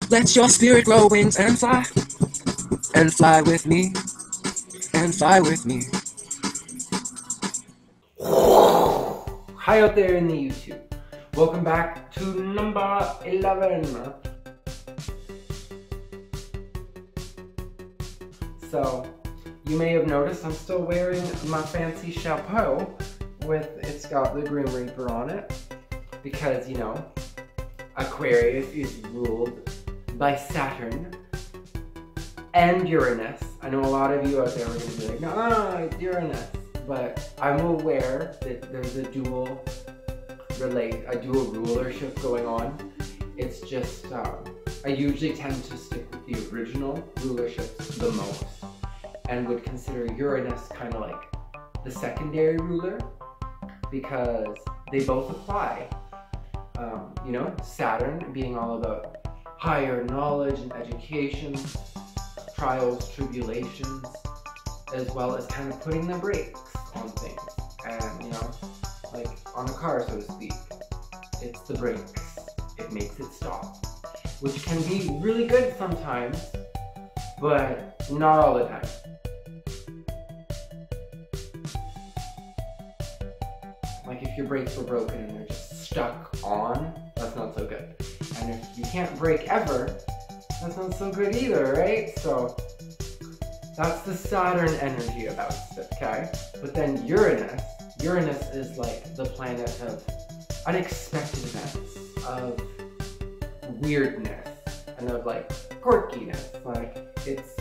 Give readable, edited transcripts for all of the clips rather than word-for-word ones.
Let your spirit grow wings and fly with me, and fly with me. Hi out there in the YouTube. Welcome back to number 11. So, you may have noticed I'm still wearing my fancy chapeau it's got the Grim Reaper on it. Because, you know, Aquarius is ruled by Saturn and Uranus. I know a lot of you out there are going to be like, no, it's Uranus. But I'm aware that there's a dual rulership going on. It's just, I usually tend to stick with the original rulerships the most and would consider Uranus kind of like the secondary ruler because they both apply. You know, Saturn being all about higher knowledge and education, trials, tribulations, as well as kind of putting the brakes on things. And, you know, like on a car, so to speak, it's the brakes. It makes it stop, which can be really good sometimes, but not all the time. Like if your brakes were broken and they're just stuck on, that's not so good. And if you can't brake ever, that's not so good either, right? So that's the Saturn energy about it, okay? But then Uranus is like the planet of unexpected events, of weirdness, and of like quirkiness. Like it's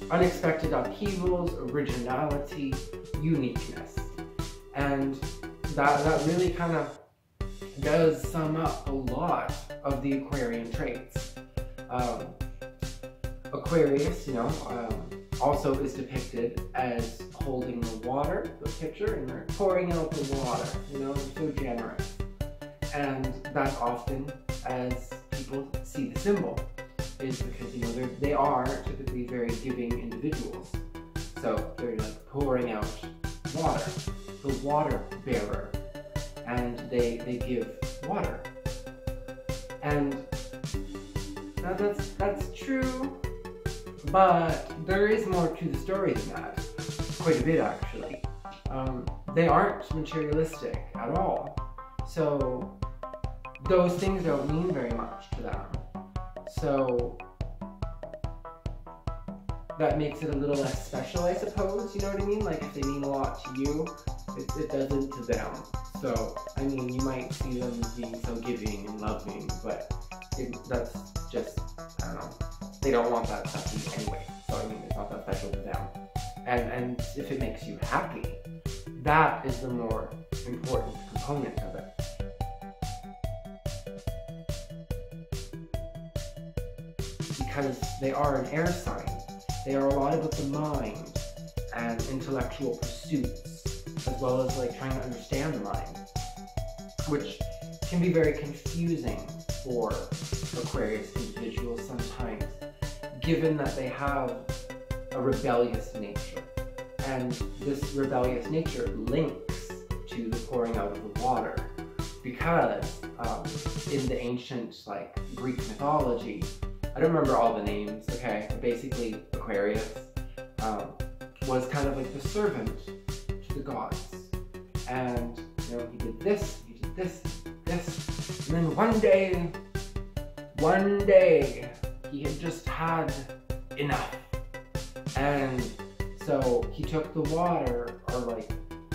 unexpected upheavals, originality, uniqueness. And that really kind of does sum up a lot of the Aquarian traits. Aquarius, you know, also is depicted as holding the water, the pitcher, and they're pouring out the water, you know, they're so generous. And that's often as people see the symbol, is because, you know, they are typically very giving individuals. So they're like pouring out water, the water bearer, and they give water. And now that's true, but there is more to the story than that. Quite a bit, actually. They aren't materialistic at all. So those things don't mean very much to them. So that makes it a little less special, I suppose, you know what I mean? Like if they mean a lot to you, it doesn't to them. So, I mean, you might see them as being so giving and loving, but that's just, I don't know, they don't want that stuff anyway. So, I mean, it's not that special to them. And if it makes you happy, that is the more important component of it. Because they are an air sign. They are a lot about the mind and intellectual pursuits, as well as like trying to understand the mind, which can be very confusing for Aquarius individuals sometimes, given that they have a rebellious nature. And this rebellious nature links to the pouring out of the water, because in the ancient like Greek mythology, I don't remember all the names, okay, but basically Aquarius was kind of like the servant to the gods. And, you know, he did this, this, and then one day, he had just had enough. And so he took the water, or like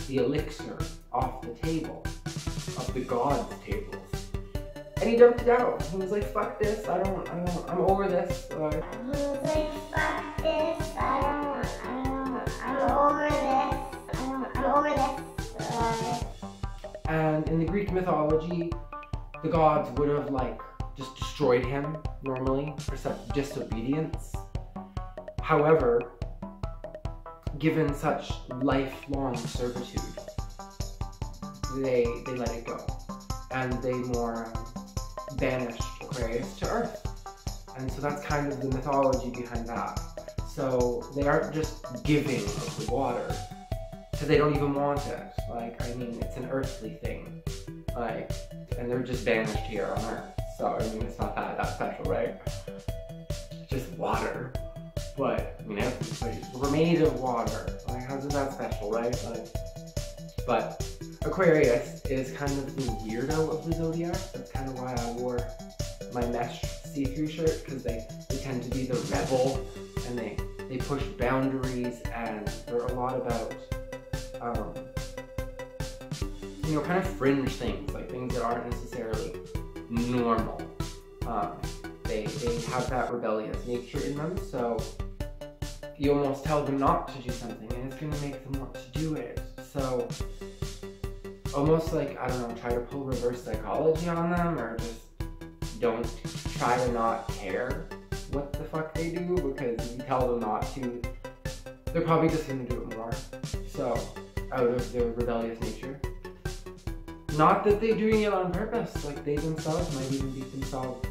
the elixir, off the table, of the gods' tables. And he dumped it out. He was like, fuck this, I'm over this. He was like, fuck this, I'm over this. And in the Greek mythology, the gods would have like just destroyed him normally for such disobedience. However, given such lifelong servitude, they let it go. And they more banished Aquarius to Earth. And so that's kind of the mythology behind that. So they aren't just giving of the water, because they don't even want it. Like, I mean, it's an earthly thing. Like, and they're just banished here on Earth. So, I mean, it's not that special, right? It's just water. But, I mean, we're made of water. Like, how's it that special, right? Like, but Aquarius is kind of the weirdo of the zodiac. That's kind of why I wore my mesh see-through shirt, because they tend to be the rebel, and they push boundaries, and they're a lot about, you know, kind of fringe things, like things that aren't necessarily normal. They have that rebellious nature in them, so you almost tell them not to do something, and it's going to make them want to do it. So, almost like, I don't know, try to pull reverse psychology on them, or just don't try to not care what the fuck they do, because if you tell them not to, they're probably just going to do it more. So, out of their rebellious nature. Not that they're doing it on purpose, like they themselves might even beat themselves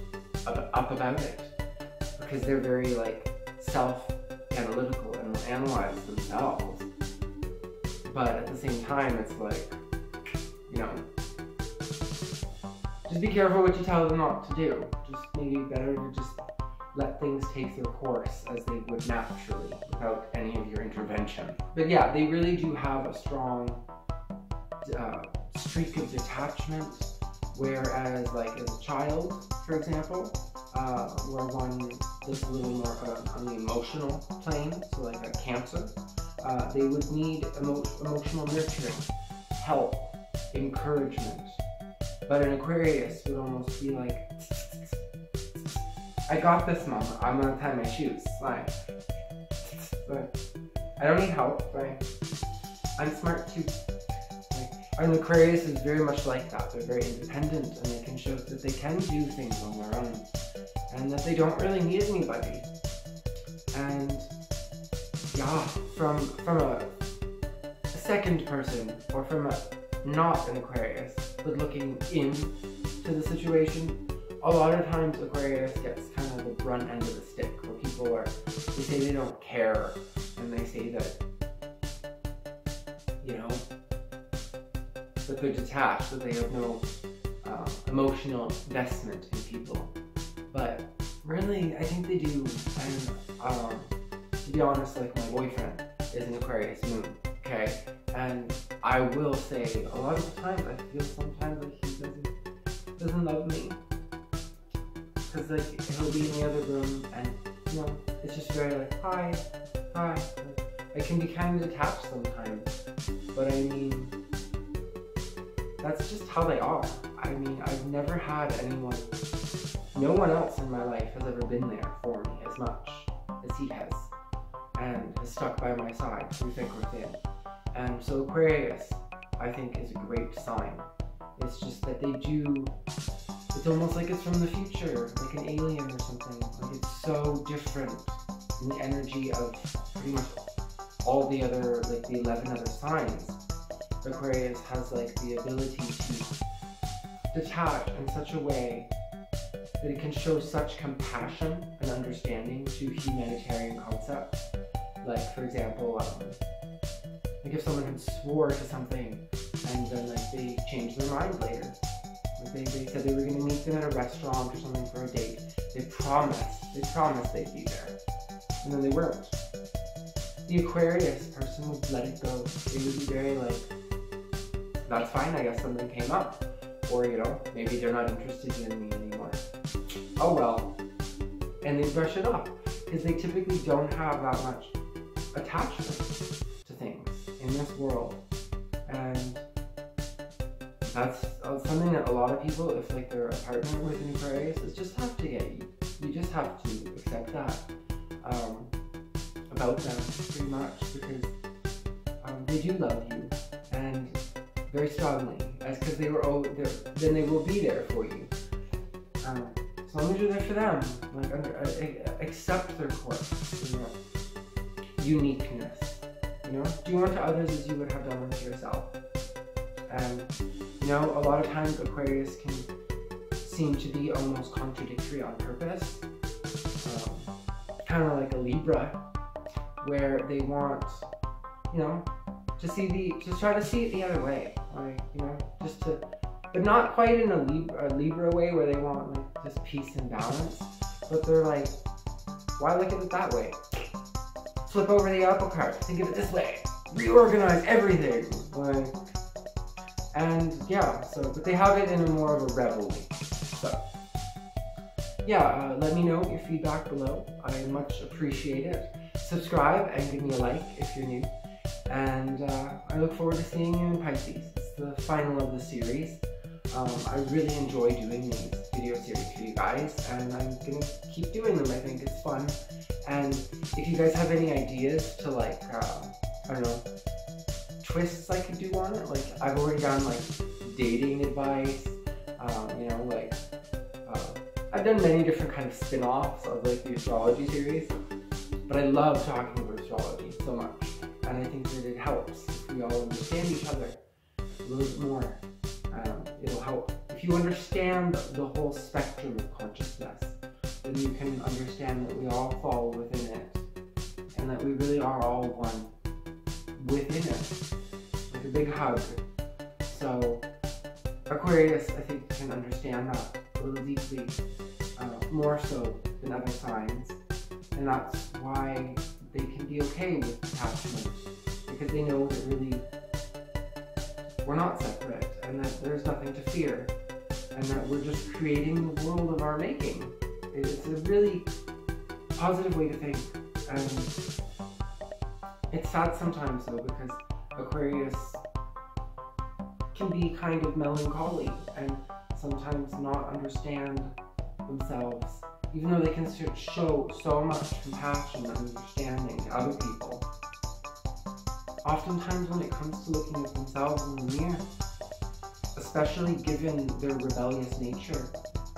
up about it, because they're very like self-analytical and will analyze themselves. But at the same time, it's like, you know, just be careful what you tell them not to do. Just maybe better to just let things take their course as they would naturally without any of your intervention. But yeah, they really do have a strong streak of detachment, whereas like as a child, for example, where one is a little more on the emotional plane, so like a Cancer, they would need emotional nurturing, help, encouragement. But an Aquarius would almost be like, I got this, mom, I'm gonna tie my shoes. Like, I don't need help, like, I'm smart too. An Aquarius is very much like that. They're very independent, and they can show that they can do things on their own, and that they don't really need anybody. And yeah, from a second person, or from a not an Aquarius, but looking into the situation, a lot of times Aquarius gets kind of the brunt end of the stick, where people they say they don't care, and they say that, you know, that they're detached, that they have no emotional investment in people. But really, I think they do. And to be honest, like my boyfriend is an Aquarius moon, okay? And I will say, a lot of the times I feel sometimes like he doesn't love me. Because like he'll be in the other room, and you know, it's just very like, hi. I can be kind of detached sometimes, but I mean, that's just how they are. I mean, I've never had anyone, no one else in my life has ever been there for me as much as he has, and has stuck by my side through thick or thin. And so Aquarius, I think, is a great sign. It's just that they do, it's almost like it's from the future, like an alien or something. Like it's so different in the energy of pretty much all the other, like the 11 other signs. Aquarius has like the ability to detach in such a way that it can show such compassion and understanding to humanitarian concepts. Like, for example, like if someone had swore to something and then like they changed their mind later. Like they said they were going to meet them at a restaurant or something for a date. They promised they'd be there, and then they weren't. The Aquarius person would let it go. They would be very like, that's fine, I guess something came up. Or, you know, maybe they're not interested in me anymore. Oh well. And they brush it off, because they typically don't have that much attachment to things in this world. And that's something that a lot of people, if like they're a partner with an Aquarius, is just have to get you. You just have to accept that about them, pretty much, because they do love you, and very strongly, because they were then they will be there for you. As long as you're there for them, like accept their quirks, you know, uniqueness. You know, do unto others as you would have done unto yourself. And you know, a lot of times Aquarius can seem to be almost contradictory on purpose, kind of like a Libra, where they want, you know, just try to see it the other way, like, you know, but not quite in a Libra way where they want like just peace and balance. But they're like, why look at it that way? Flip over the apple cart, think of it this way. Reorganize everything. Like, and yeah, so, but they have it in a more of a rebel way. So, yeah, let me know your feedback below. I much appreciate it. Subscribe and give me a like if you're new. And I look forward to seeing you in Pisces. It's the final of the series. I really enjoy doing these video series for you guys, and I'm gonna keep doing them. I think it's fun. And if you guys have any ideas to like, I don't know, twists I could do on it, like I've already done like dating advice, you know, like I've done many different kind of spin-offs of like the astrology series, but I love talking about astrology so much, and I think that it helps if we all understand each other a little bit more. It'll help. If you understand the whole spectrum of consciousness, then you can understand that we all fall within it, and that we really are all one within it, like a big hug. So Aquarius, I think, can understand that a little deeply, more so than other signs, and that's why they can be okay with detachment, because they know that really we're not separate, and that there's nothing to fear, and that we're just creating the world of our making. It's a really positive way to think, and it's sad sometimes though, because Aquarius can be kind of melancholy and sometimes not understand themselves, even though they can show so much compassion and understanding to other people. Oftentimes when it comes to looking at themselves in the mirror, especially given their rebellious nature,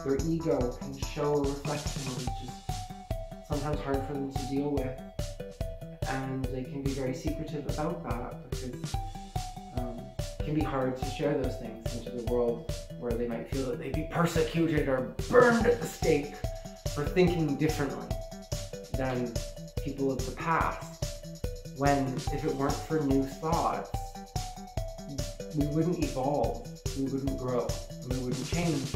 their ego can show a reflection that is just sometimes hard for them to deal with, and they can be very secretive about that, because it can be hard to share those things into the world where they might feel that they'd be persecuted or burned at the stake for thinking differently than people of the past. When, if it weren't for new thoughts, we wouldn't evolve, we wouldn't grow, we wouldn't change.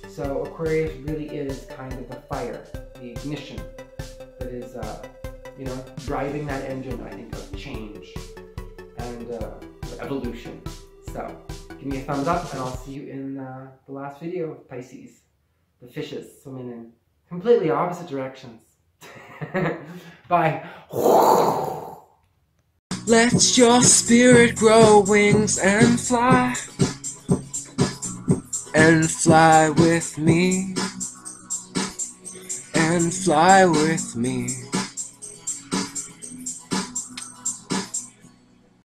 So Aquarius really is kind of the fire, the ignition that is, you know, driving that engine, I think, of change and evolution. So give me a thumbs up, and I'll see you in the last video of Pisces. The fishes swimming in completely opposite directions. Bye. Let your spirit grow wings and fly with me, and fly with me.